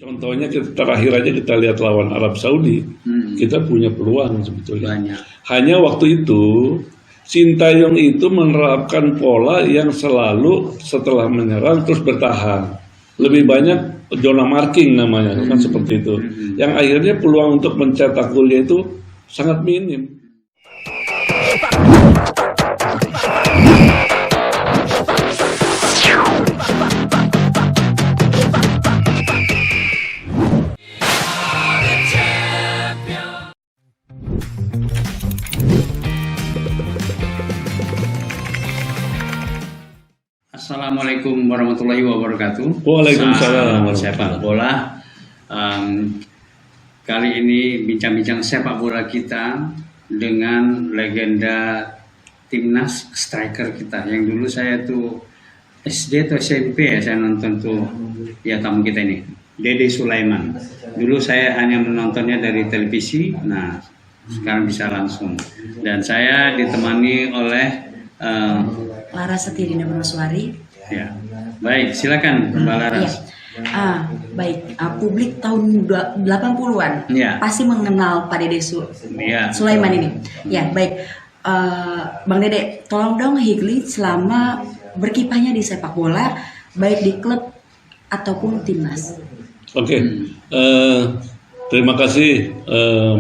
Contohnya terakhir aja kita lihat lawan Arab Saudi, kita punya peluang sebetulnya. Banyak. Hanya waktu itu Sintayong itu menerapkan pola yang selalu setelah menyerang terus bertahan. Lebih banyak zona marking namanya, kan seperti itu. Yang akhirnya peluang untuk mencetak golnya itu sangat minim. Assalamualaikum warahmatullahi wabarakatuh. Waalaikumsalam. Sepak bola. Kali ini bincang-bincang sepak bola kita dengan legenda timnas striker kita yang dulu saya tuh SD atau SMP ya saya nonton tuh ya tamu kita ini Dede Sulaiman. Dulu saya hanya menontonnya dari televisi. Nah sekarang bisa langsung dan saya ditemani oleh Laras Setirina Brosuari. Ya, baik, silakan Mbak Laras. Ya. Baik, publik tahun 80-an pasti mengenal Pak Dede Sulaiman ini. Ya, baik. Bang Dede, tolong dong Higli selama berkiprahnya di sepak bola, baik di klub ataupun timnas. Oke. Terima kasih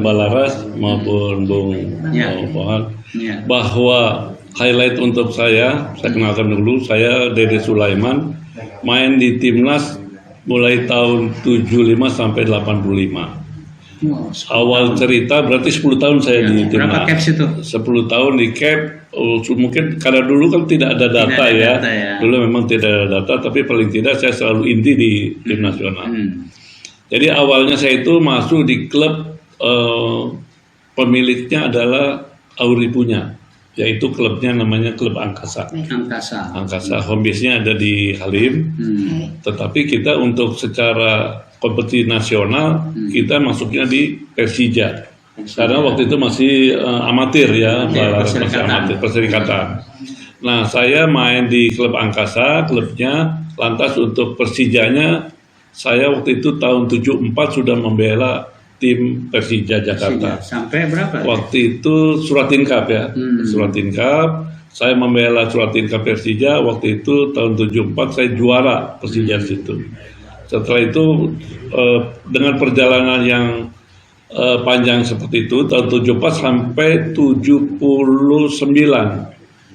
Mbak Laras maupun Bung Pohan bahwa highlight untuk saya kenalkan dulu, saya Dede Sulaiman, main di timnas mulai tahun 75 sampai 85. Awal cerita berarti 10 tahun saya di timnas. Berapa caps itu? 10 tahun di cap, mungkin karena dulu kan tidak ada data ya. Dulu memang tidak ada data, tapi paling tidak saya selalu inti di tim nasional. Jadi awalnya saya itu masuk di klub, pemiliknya adalah Auri Punya, yaitu klubnya namanya Klub Angkasa. Home base-nya ada di Halim. Tetapi kita untuk secara kompetisi nasional kita masuknya di Persija. Karena waktu itu masih amatir ya, masih amatir, perserikatan. Nah, saya main di Klub Angkasa, klubnya. Lantas untuk Persijanya saya waktu itu tahun 74 sudah membela tim Persija Jakarta. Sampai berapa? Waktu itu Suratin Cup ya. Suratin Cup. Saya membela Suratin Cup Persija. Waktu itu tahun 74 saya juara Persija situ. Setelah itu dengan perjalanan yang panjang seperti itu tahun 74 sampai 79.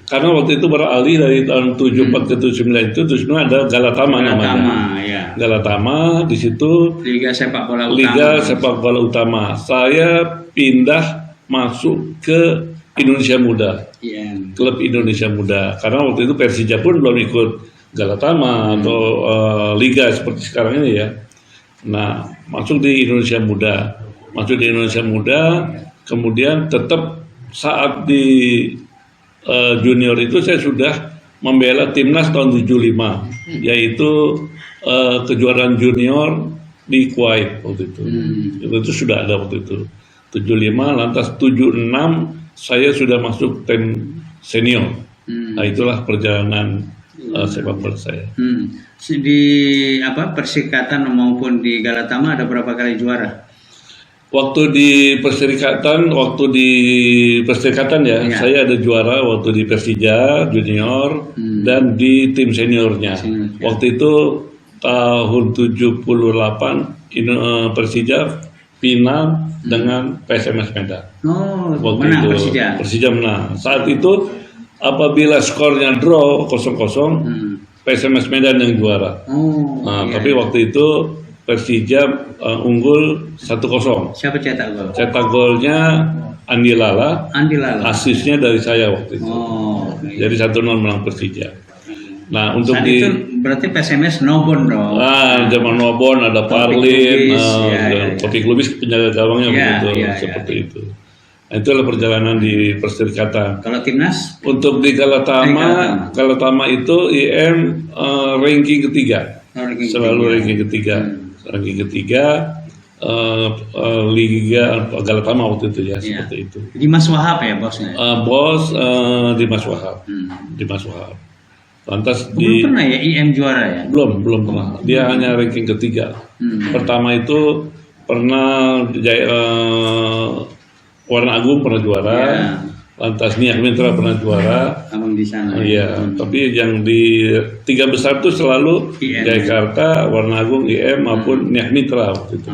Karena waktu itu beralih dari tahun 74 ke 79 itu 79 ada Galatama namanya. Galatama di situ Liga Sepak Bola Utama. Saya pindah masuk ke Indonesia Muda. Klub Indonesia Muda. Karena waktu itu Persija pun belum ikut Galatama atau liga seperti sekarang ini ya. Nah, masuk di Indonesia Muda. Kemudian tetap saat di junior itu saya sudah membela timnas tahun 75, yaitu kejuaraan junior di Kuwait waktu itu. Itu sudah ada waktu itu. 75, lantas 76 saya sudah masuk tim senior. Nah, itulah perjalanan sepak bola saya. Di Persikatan maupun di Galatama ada berapa kali juara? Waktu di perserikatan ya, saya ada juara waktu di Persija junior dan di tim seniornya. Waktu itu tahun 78 Persija final dengan PSMS Medan. Menang Persija menang. Saat itu apabila skornya draw 0-0, PSMS Medan yang juara. Tapi waktu itu Persija unggul 1-0. Siapa cetak gol? Cetak golnya Andi Lala. Asisnya dari saya waktu itu. Jadi 1-0 menang Persija. Nah, untuk itu berarti PSMS Nobon dong. Zaman Nobon ada Parlin, Kopi Klubis penjaga gawangnya seperti itu. Nah, itulah perjalanan di perserikatan. Kalau timnas? Untuk di Galatama itu IM ranking ketiga. Selalu ranking ketiga. Liga Galatama waktu itu ya, seperti itu. Dimas Wahab ya bosnya? Bos Dimas Wahab. Lantas belum pernah ya IM juara ya? Belum pernah. Dia hanya ranking ketiga. Pertama itu pernah Warna Agung pernah juara. Lantas Niak Mitra pernah juara. Abang di sana. Iya, tapi yang di 3 besar itu selalu Jakarta, Warna Agung, IM maupun Niak Mitra waktu itu.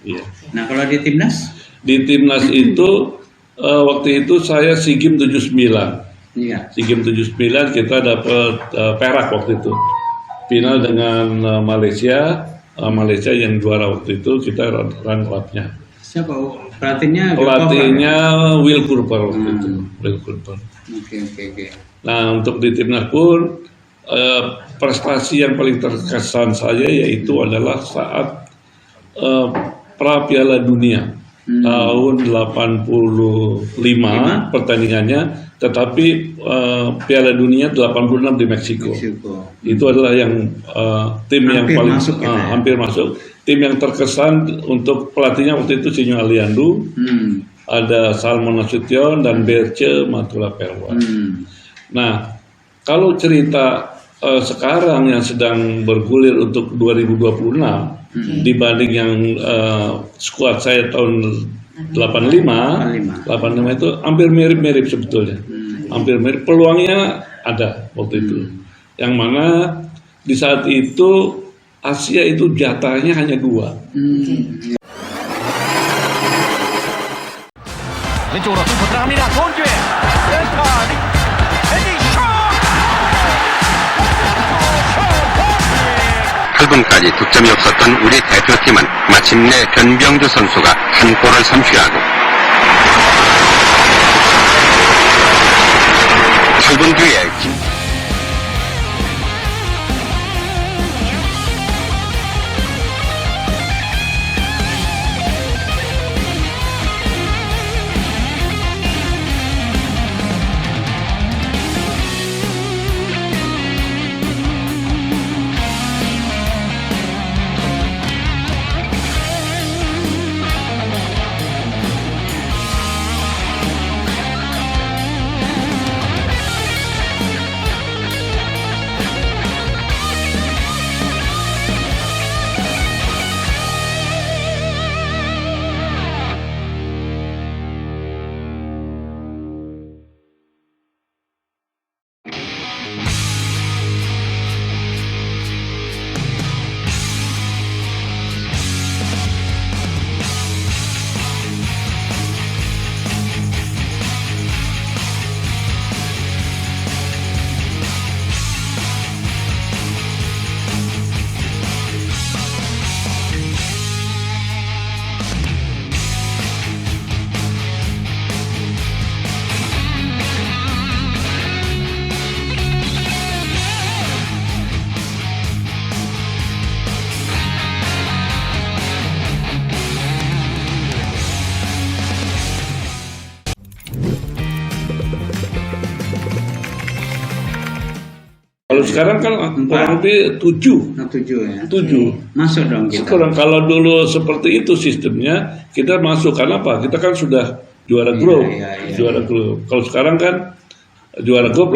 Iya. Nah, kalau di timnas? Di timnas itu waktu itu saya SEA Games 79. Iya. SEA Games 79 kita dapat perak waktu itu. Final dengan Malaysia. Malaysia yang juara waktu itu, kita runner-up-nya. Siapa pelatihnya? Pelatihnya Will Cooper waktu itu. Will Cooper. Oke. Nah, untuk di timnas pun prestasi yang paling terkesan saya yaitu adalah saat pra Piala Dunia tahun 85 pertandingannya, tetapi Piala Dunia 86 di Meksiko. Itu adalah yang tim yang paling masuk, hampir masuk. Tim yang terkesan untuk pelatihnya waktu itu Sinyo Aliandu, ada Salmon Nasution dan Berce Matula Perwan. Nah, kalau cerita sekarang yang sedang bergulir untuk 2026 dibanding yang skuad saya tahun 85 itu hampir mirip-mirip sebetulnya. Hampir mirip, peluangnya ada waktu itu. Yang mana di saat itu Asia itu jatahnya hanya 2. 까지 득점이 없었던 우리 대표팀은 마침내 변병주 선수가 한 골을 삼취하고 8분 뒤에 Kalau sekarang kan kurang lebih 7 ya. 7 masuk dong kita. Sekarang kalau dulu seperti itu sistemnya, kita masuk. Karena apa? Kita kan sudah juara grup. Juara grup. Kalau sekarang kan juara grup,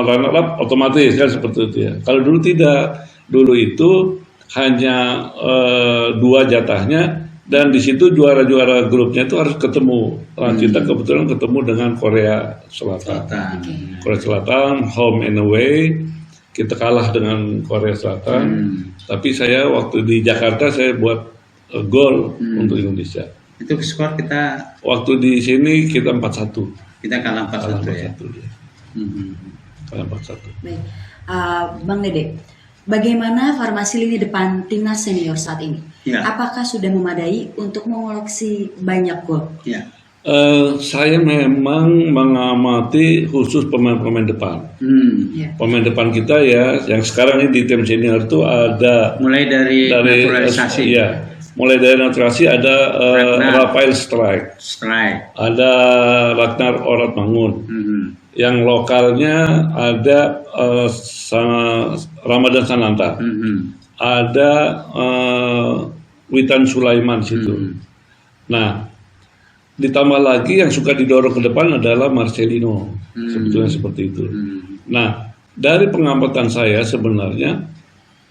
runner up otomatis kan seperti itu ya. Kalau dulu tidak. Dulu itu hanya 2 jatahnya, dan di situ juara-juara grupnya itu harus ketemu. Nah, kita kebetulan ketemu dengan Korea Selatan. Korea Selatan home and away. Kita kalah dengan Korea Selatan, tapi saya waktu di Jakarta saya buat gol untuk Indonesia. Itu skor kita waktu di sini kita 4-1. Kita kalah 4-1 ya. Kalah 4-1. Baik, Bang Dede, bagaimana formasi lini depan timnas senior saat ini? Ya. Apakah sudah memadai untuk mengoleksi banyak gol? Ya. Saya memang mengamati khusus pemain-pemain depan. Pemain depan kita ya, yang sekarang ini di tim senior itu ada mulai dari naturalisasi. Mulai dari naturalisasi ada Rafael Strike. Ada Ragnar Orat Mangun. Yang lokalnya ada Ramadan Sananta. Ada Witan Sulaiman situ. Nah, ditambah lagi yang suka didorong ke depan adalah Marcelino, sebetulnya seperti itu. Nah, dari pengamatan saya sebenarnya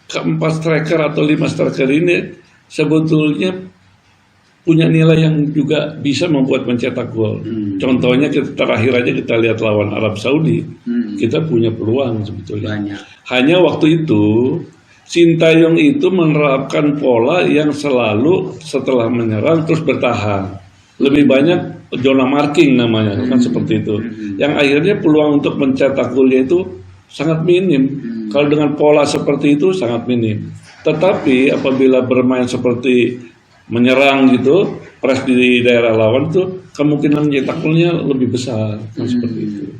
keempat striker atau 5 striker ini sebetulnya punya nilai yang juga bisa membuat mencetak gol. Contohnya terakhir aja kita lihat lawan Arab Saudi, kita punya peluang sebetulnya. Banyak. Hanya waktu itu Sintayong itu menerapkan pola yang selalu setelah menyerang terus bertahan. Lebih banyak zona marking namanya, kan seperti itu. Yang akhirnya peluang untuk mencetak golnya itu sangat minim. Kalau dengan pola seperti itu sangat minim. Tetapi apabila bermain seperti menyerang gitu, press di daerah lawan itu kemungkinan mencetak golnya lebih besar, kan seperti itu.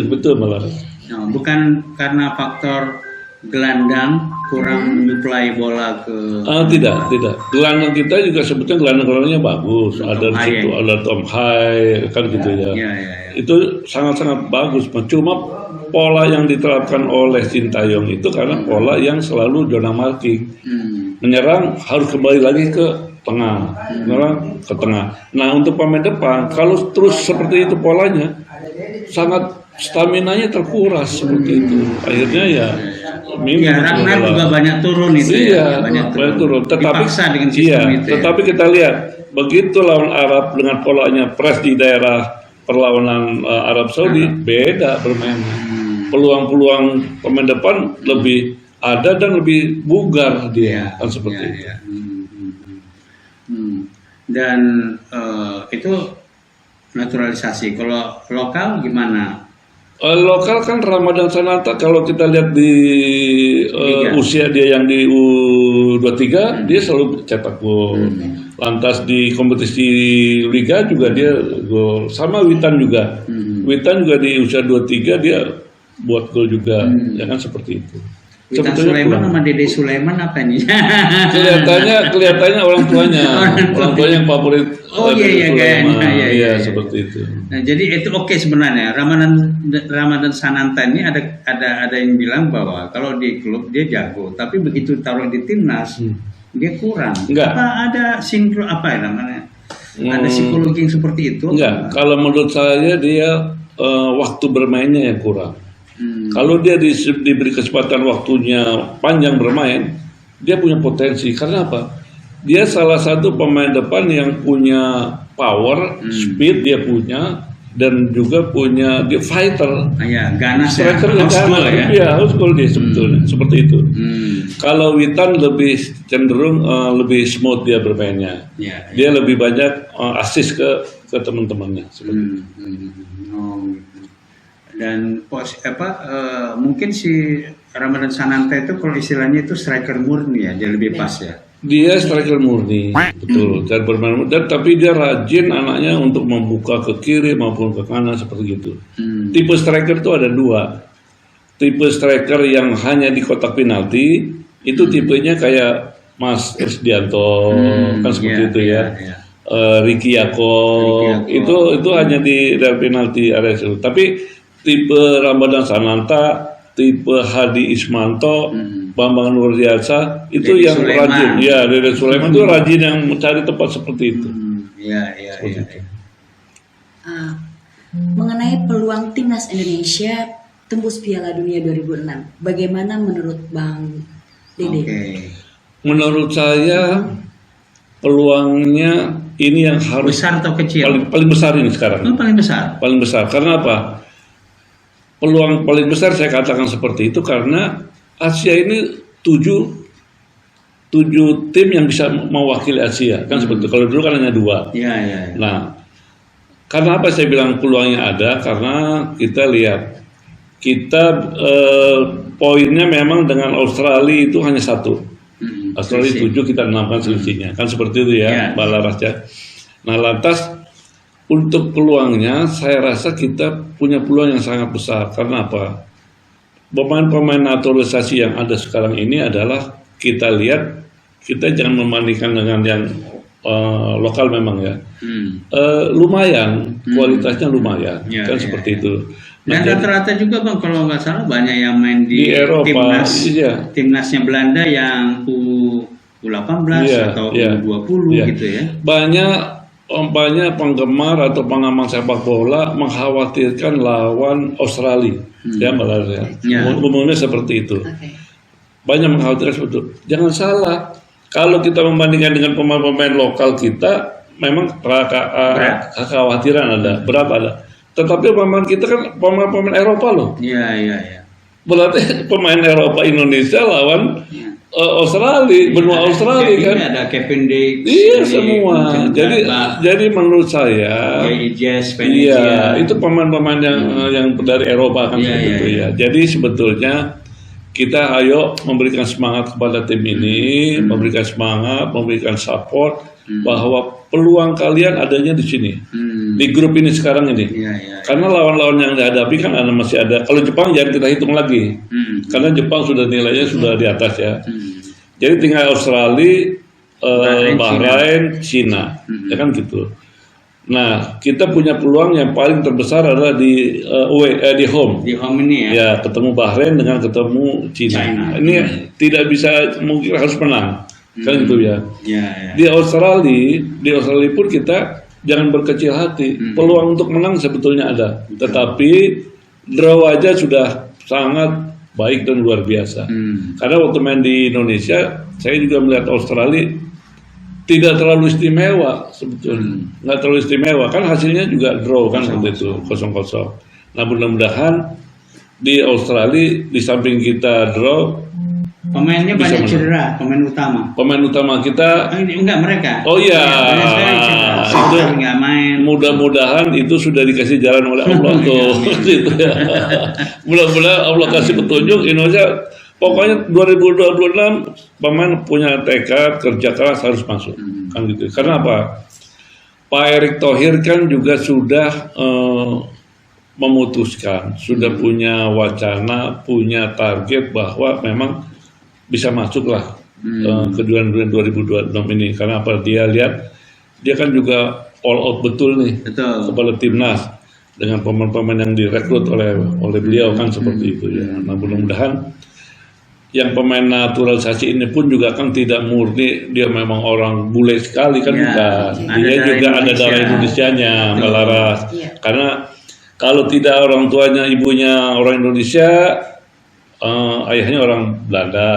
Betul malah. No, bukan karena faktor gelandang kurang menyuplai bola ke. Tidak. Gelandang kita juga sebetulnya gelandang-gelandangnya bagus. Ada di situ, ada Tom Hai, kan gitu ya. Itu sangat-sangat bagus. Cuma pola yang diterapkan oleh Sintayong itu karena pola yang selalu zona marking. Menyerang harus kembali lagi ke tengah, menyerang ke tengah. Nah untuk pemain depan, kalau terus seperti itu polanya, sangat staminanya terkuras seperti itu. Akhirnya ya. Ragnar juga banyak turun itu. Iya, banyak turun. Tetapi dengan sistem itu. Tetapi kita lihat begitu lawan Arab dengan polanya press di daerah perlawanan Arab Saudi beda bermainnya. Peluang-peluang pemain depan lebih ada dan lebih bugar dia kan seperti itu. Dan itu naturalisasi. Kalau lokal gimana? Lokal kan Ramadan Sananta kalau kita lihat di usia dia yang di U23 dia selalu cetak gol. Lantas di kompetisi Liga juga dia gol. Sama Witan juga. Witan juga di usia 23 dia buat gol juga. Ya kan seperti itu. Witan Sulaiman sama Dede Sulaiman apa nih? Kelihatannya orang tuanya yang favorit. Oh iya, seperti itu. Nah, jadi itu oke sebenarnya. Ramadan Sananta ini ada yang bilang bahwa kalau di klub dia jago, tapi begitu taruh di timnas dia kurang. Enggak. Apa ada sinkron apa ya namanya? Ada psikologi yang seperti itu? Enggak. Kalau menurut saya dia waktu bermainnya yang kurang. Kalau dia diberi kesempatan waktunya panjang bermain, dia punya potensi. Karena apa? Dia salah satu pemain depan yang punya power, speed dia punya, dan juga punya dia fighter. Ganas harus gol dia sebetulnya seperti itu. Kalau Witan lebih cenderung lebih smooth dia bermainnya. Dia lebih banyak assist ke teman-temannya. Dan mungkin si Ramadan Sananta itu kalau istilahnya itu striker murni ya, dia lebih pas ya. Dia striker murni, betul. Dan bermain, tapi dia rajin anaknya untuk membuka ke kiri maupun ke kanan seperti itu. Tipe striker itu ada dua. Tipe striker yang hanya di kotak penalti itu tipenya kayak Mas Esdianto, kan seperti itu ya. Ricky Yakob itu hanya di daerah penalti area itu. Tapi tipe Ramadan Sananta, tipe Hadi Ismanto, Bambang Nurdiansyah itu Dede yang Sulaiman. rajin. Ya, Dede Sulaiman itu rajin yang mencari tempat seperti itu. Iya. Mengenai peluang timnas Indonesia tembus Piala Dunia 2006, bagaimana menurut Bang Dede? Menurut saya peluangnya ini yang harus besar atau kecil? Paling besar ini sekarang. Paling besar. Paling besar. Karena apa? Peluang paling besar saya katakan seperti itu karena Asia ini 7 tim yang bisa mewakili Asia kan seperti itu. Kalau dulu kan hanya 2. Iya. Nah, karena apa saya bilang peluangnya ada? Karena kita lihat poinnya memang dengan Australia itu hanya 1. Australia 7 kita 6 kan selisihnya kan seperti itu ya, Mbak Laras ya. Nah lantas untuk peluangnya saya rasa kita punya peluang yang sangat besar karena apa? Pemain-pemain naturalisasi yang ada sekarang ini adalah kita lihat, kita jangan membandingkan dengan yang lokal memang ya. Lumayan, kualitasnya lumayan, kan seperti itu. Dan rata-rata juga Bang, kalau nggak salah banyak yang main di Eropa, timnasnya Belanda yang U18 atau U20 gitu ya. Banyak banyak penggemar atau pengamat sepak bola mengkhawatirkan lawan Australia, ya Mbak Lara. Umumnya seperti itu. Banyak mengkhawatirkan seperti itu. Jangan salah, kalau kita membandingkan dengan pemain-pemain lokal kita, memang kekhawatiran ada, berat ada. Tetapi pemain kita kan pemain Eropa loh. Iya. Berarti pemain Eropa Indonesia lawan Australia, benua Australia kan. Ada Kevin Dix. Iya semua. Jadi menurut saya, iya itu pemain-pemain yang dari Eropa kan seperti ya. Jadi sebetulnya kita ayo memberikan semangat kepada tim ini, memberikan semangat, memberikan support bahwa peluang kalian adanya di sini, di grup ini sekarang ini. Karena lawan-lawan yang dihadapi kan masih ada. Kalau Jepang jangan kita hitung lagi, karena Jepang sudah nilainya sudah di atas ya. Jadi tinggal Australia, Bahrain, Cina, ya kan gitu. Nah, kita punya peluang yang paling terbesar adalah di home. Di home ini ya. Ya, ketemu Bahrain dengan ketemu Cina. Ini tidak bisa, mungkin harus menang. Kan gitu ya. Di Australia pun kita jangan berkecil hati. Peluang untuk menang sebetulnya ada. Tetapi draw aja sudah sangat baik dan luar biasa. Karena waktu main di Indonesia, saya juga melihat Australia tidak terlalu istimewa sebetulnya, nggak terlalu istimewa kan hasilnya juga draw kan seperti itu 0-0. Nah mudah-mudahan di Australia di samping kita draw, pemainnya banyak cedera, pemain utama kita enggak mereka. Oh iya, itu nggak main. Mudah-mudahan itu sudah dikasih jalan oleh Allah tuh. Gitu ya. Mudah-mudahan Allah kasih petunjuk Indonesia. Pokoknya 2026 pemain punya tekad, kerja keras harus masuk, kan gitu. Karena apa? Pak Erick Thohir kan juga sudah memutuskan, sudah punya wacana, punya target bahwa memang bisa masuklah ke 2026 ini. Karena apa? Dia lihat, dia kan juga all out betul nih kepala timnas dengan pemain-pemain yang direkrut oleh beliau kan seperti itu ya. Nah mudah-mudahan yang pemain naturalisasi ini pun juga kan tidak murni dia memang orang bule sekali kan bukan. Dia juga ada darah Indonesianya, Mbak Laras. Karena kalau tidak orang tuanya ibunya orang Indonesia, ayahnya orang Belanda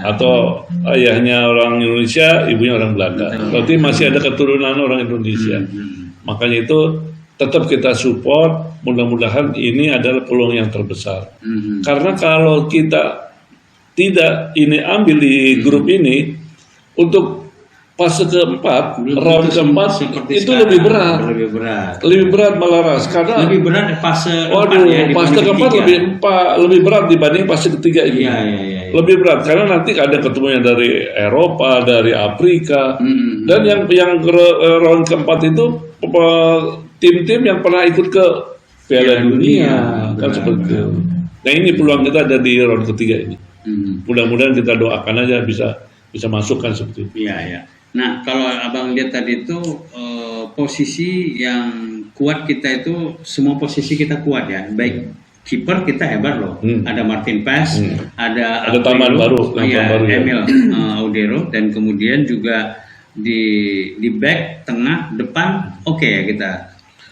atau ayahnya orang Indonesia, ibunya orang Belanda. Berarti masih ada keturunan orang Indonesia. Makanya itu tetap kita support, mudah-mudahan ini adalah peluang yang terbesar. Karena kalau kita tidak ini ambil di grup ini untuk fase keempat, round keempat itu lebih berat Malaras karena lebih berat fase fase keempat lebih berat dibanding fase ketiga ini. Lebih berat karena nanti ada ketemunya dari Eropa, dari Afrika dan yang round keempat itu tim-tim yang pernah ikut ke Piala Dunia kan seperti itu. Nah ini peluang kita ada di round ketiga ini. Mudah-mudahan kita doakan aja bisa masukkan seperti itu. Iya. Nah kalau abang lihat tadi itu posisi yang kuat kita itu semua posisi kita kuat ya. Baik kiper kita hebat loh. Ada Martin Paes, ada tambahan baru, Emil Audero dan kemudian juga di back, tengah, depan oke ya kita.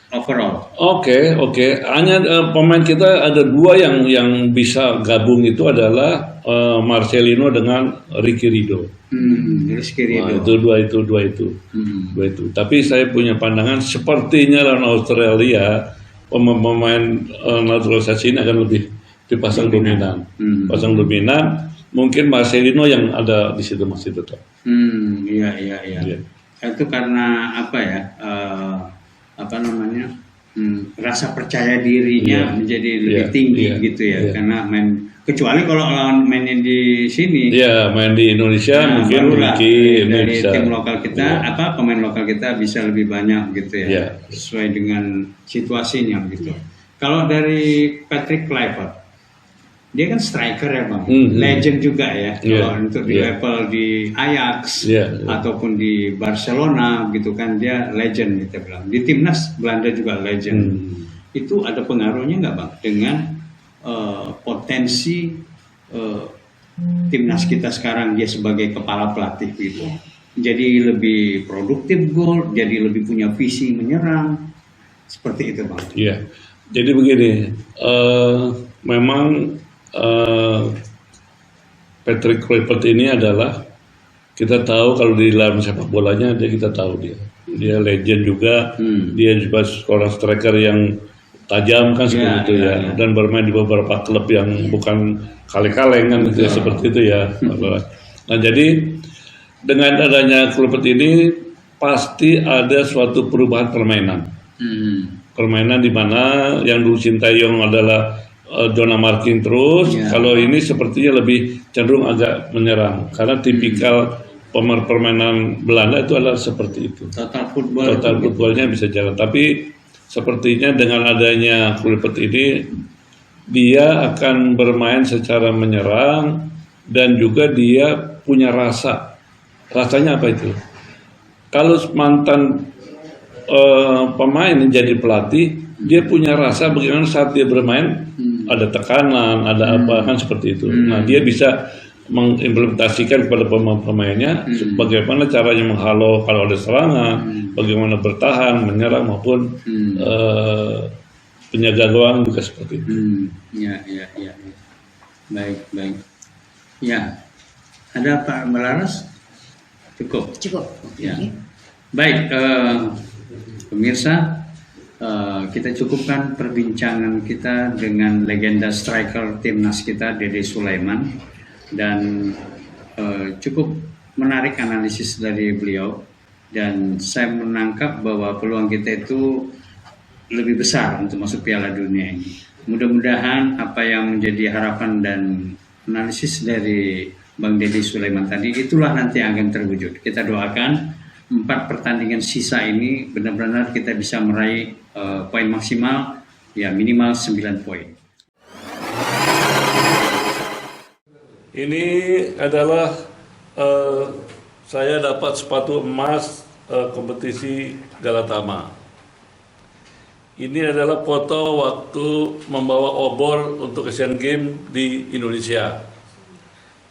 Overall. Oke. Hanya pemain kita ada dua yang bisa gabung itu adalah Marcelino dengan Ricky Ridho. Itu dua itu. Tapi saya punya pandangan sepertinya lawan Australia pemain naturalisasi ini akan lebih dipasang dominan. Pasang dominan. Mungkin Marcelino yang ada di situ masih tetap. Iya. Itu karena apa ya? Rasa percaya dirinya menjadi lebih tinggi gitu ya karena kecuali kalau lawan mainnya di sini main di Indonesia mungkin dari tim lokal kita pemain lokal kita bisa lebih banyak gitu ya sesuai dengan situasinya gitu. Kalau dari Patrick Kluivert dia kan striker ya bang, legend juga ya. Kalau untuk di level di Ajax ataupun di Barcelona gitu kan dia legend kita bilang. Di timnas Belanda juga legend. Itu ada pengaruhnya nggak bang dengan potensi timnas kita sekarang dia sebagai kepala pelatih gitu? jadi lebih produktif gol, jadi lebih punya visi menyerang, seperti itu Bang. Iya, jadi begini, memang Patrick Kluivert ini adalah, kita tahu kalau di dalam sepak bolanya kita tahu dia legend juga, dia juga seorang striker yang tajam kan seperti itu ya, dan bermain di beberapa klub yang bukan kaleng-kaleng kan gitu, seperti itu ya. Nah jadi dengan adanya Kluivert ini pasti ada suatu perubahan permainan. Permainan di mana yang dulu Sintayong adalah zona marking terus, kalau ini sepertinya lebih cenderung agak menyerang karena tipikal permainan Belanda itu adalah seperti itu. Total footballnya bisa jalan, tapi sepertinya dengan adanya Kluivert ini dia akan bermain secara menyerang dan juga dia punya rasa. Rasanya apa itu? Kalau mantan pemain jadi pelatih, dia punya rasa bagaimana saat dia bermain, ada tekanan, ada apa kan seperti itu. Nah dia bisa mengimplementasikan kepada pemain-pemainnya bagaimana caranya menghalau kalau ada serangan, bagaimana bertahan, menyerang maupun penjaga gawang juga seperti itu. Ya. Baik. Ya, ada Pak Melaras? Cukup. Ya. Baik, pemirsa, kita cukupkan perbincangan kita dengan legenda striker timnas kita Dede Sulaiman, dan cukup menarik analisis dari beliau, dan saya menangkap bahwa peluang kita itu lebih besar untuk masuk Piala Dunia ini. Mudah-mudahan apa yang menjadi harapan dan analisis dari Bang Dede Sulaiman tadi itulah nanti yang akan terwujud. Kita doakan 4 pertandingan sisa ini benar-benar kita bisa meraih poin maksimal, ya minimal 9 poin. Ini adalah saya dapat sepatu emas kompetisi Galatama. Ini adalah foto waktu membawa obor untuk Asian Games di Indonesia.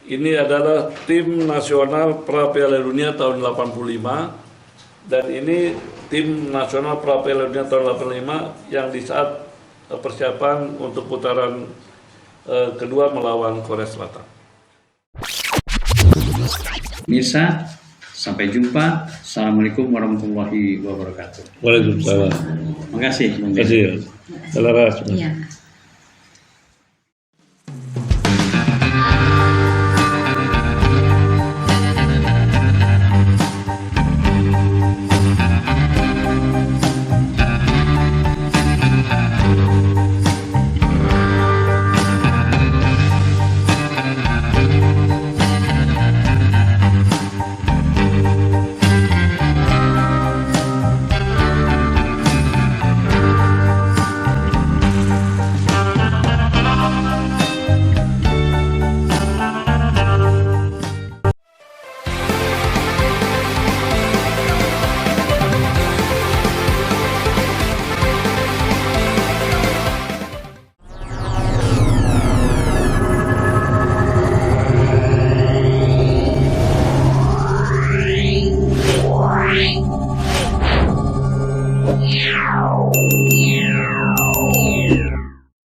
Ini adalah tim nasional pra Piala Dunia tahun 85, dan ini tim nasional pra Piala Dunia tahun 85 yang di saat persiapan untuk putaran kedua melawan Korea Selatan. Mirsa, sampai jumpa. Assalamualaikum warahmatullahi wabarakatuh. Waalaikumsalam. Terima kasih. Terima kasih. Selaras. Iya.